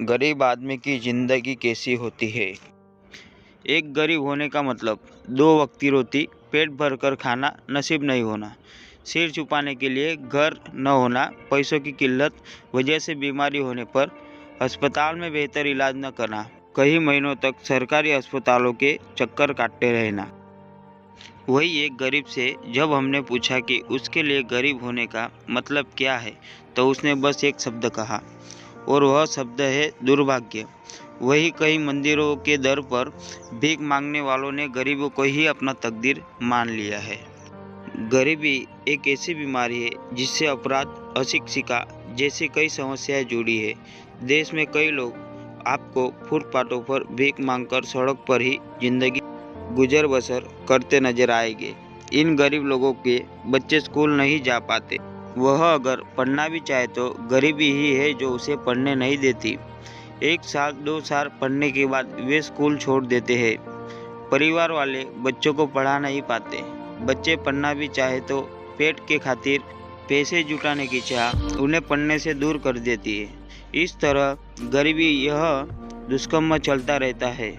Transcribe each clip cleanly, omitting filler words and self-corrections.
गरीब आदमी की ज़िंदगी कैसी होती है। एक गरीब होने का मतलब दो वक्त की रोटी पेट भर कर खाना नसीब नहीं होना, सिर छुपाने के लिए घर न होना, पैसों की किल्लत वजह से बीमारी होने पर अस्पताल में बेहतर इलाज न करना, कई महीनों तक सरकारी अस्पतालों के चक्कर काटते रहना। वही एक गरीब से जब हमने पूछा कि उसके लिए गरीब होने का मतलब क्या है, तो उसने बस एक शब्द कहा, और वह शब्द है दुर्भाग्य। वही कई मंदिरों के दर पर भीख मांगने वालों ने गरीबों को ही अपना तकदीर मान लिया है। गरीबी एक ऐसी बीमारी है जिससे अपराध, अशिक्षिता जैसी कई समस्याएं जुड़ी है। देश में कई लोग आपको फुटपाथों पर भीख मांगकर सड़क पर ही जिंदगी गुजर बसर करते नजर आएंगे। इन गरीब लोगों के बच्चे स्कूल नहीं जा पाते। वह अगर पढ़ना भी चाहे तो गरीबी ही है जो उसे पढ़ने नहीं देती। 1 साल 2 साल पढ़ने के बाद वे स्कूल छोड़ देते हैं। परिवार वाले बच्चों को पढ़ा नहीं पाते। बच्चे पढ़ना भी चाहे तो पेट के खातिर पैसे जुटाने की चाह उन्हें पढ़ने से दूर कर देती है। इस तरह गरीबी यह दुष्कर्म चलता रहता है।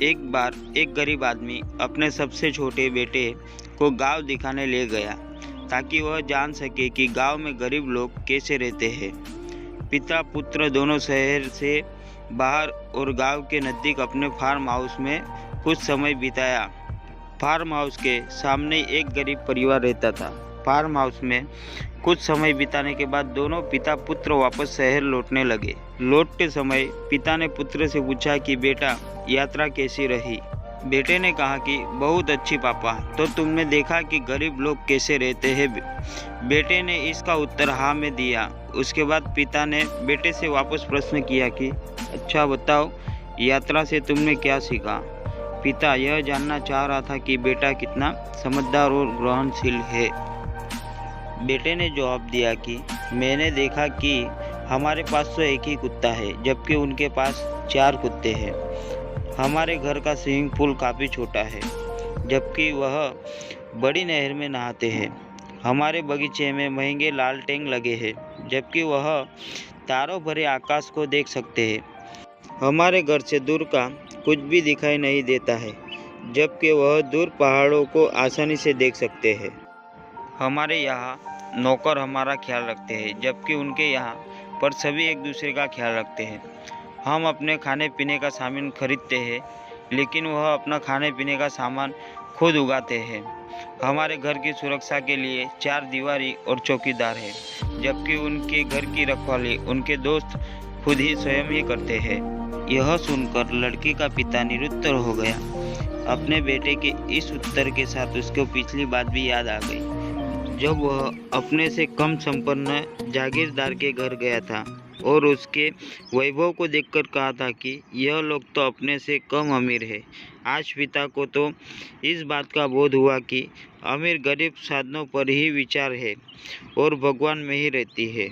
एक बार एक गरीब आदमी अपने सबसे छोटे बेटे को गांव दिखाने ले गया ताकि वह जान सके कि गांव में गरीब लोग कैसे रहते हैं। पिता पुत्र दोनों शहर से बाहर और गांव के नज़दीक अपने फार्म हाउस में कुछ समय बिताया। फार्म हाउस के सामने एक गरीब परिवार रहता था। फार्म हाउस में कुछ समय बिताने के बाद दोनों पिता पुत्र वापस शहर लौटने लगे। लौटते समय पिता ने पुत्र से पूछा कि बेटा, यात्रा कैसी रही। बेटे ने कहा कि बहुत अच्छी पापा। तो तुमने देखा कि गरीब लोग कैसे रहते हैं। बेटे ने इसका उत्तर हाँ में दिया। उसके बाद पिता ने बेटे से वापस प्रश्न किया कि अच्छा बताओ, यात्रा से तुमने क्या सीखा। पिता यह जानना चाह रहा था कि बेटा कितना समझदार और ग्रहणशील है। बेटे ने जवाब दिया कि मैंने देखा कि हमारे पास तो एक ही कुत्ता है जबकि उनके पास 4 कुत्ते हैं। हमारे घर का स्विमिंग पूल काफ़ी छोटा है जबकि वह बड़ी नहर में नहाते हैं। हमारे बगीचे में महंगे लालटेन लगे हैं जबकि वह तारों भरे आकाश को देख सकते हैं। हमारे घर से दूर का कुछ भी दिखाई नहीं देता है जबकि वह दूर पहाड़ों को आसानी से देख सकते हैं। हमारे यहाँ नौकर हमारा ख्याल रखते हैं जबकि उनके यहाँ पर सभी एक दूसरे का ख्याल रखते हैं। हम अपने खाने पीने का सामान खरीदते हैं लेकिन वह अपना खाने पीने का सामान खुद उगाते हैं। हमारे घर की सुरक्षा के लिए 4 दीवारी और चौकीदार है जबकि उनके घर की रखवाली उनके दोस्त खुद ही स्वयं ही करते हैं। यह सुनकर लड़की का पिता निरुत्तर हो गया। अपने बेटे के इस उत्तर के साथ उसको पिछली बात भी याद आ गई जब वह अपने से कम संपन्न जागीरदार के घर गया था और उसके वैभव को देखकर कहा था कि यह लोग तो अपने से कम अमीर है। आज पिता को तो इस बात का बोध हुआ कि अमीर गरीब साधनों पर ही विचार है और भगवान में ही रहती है।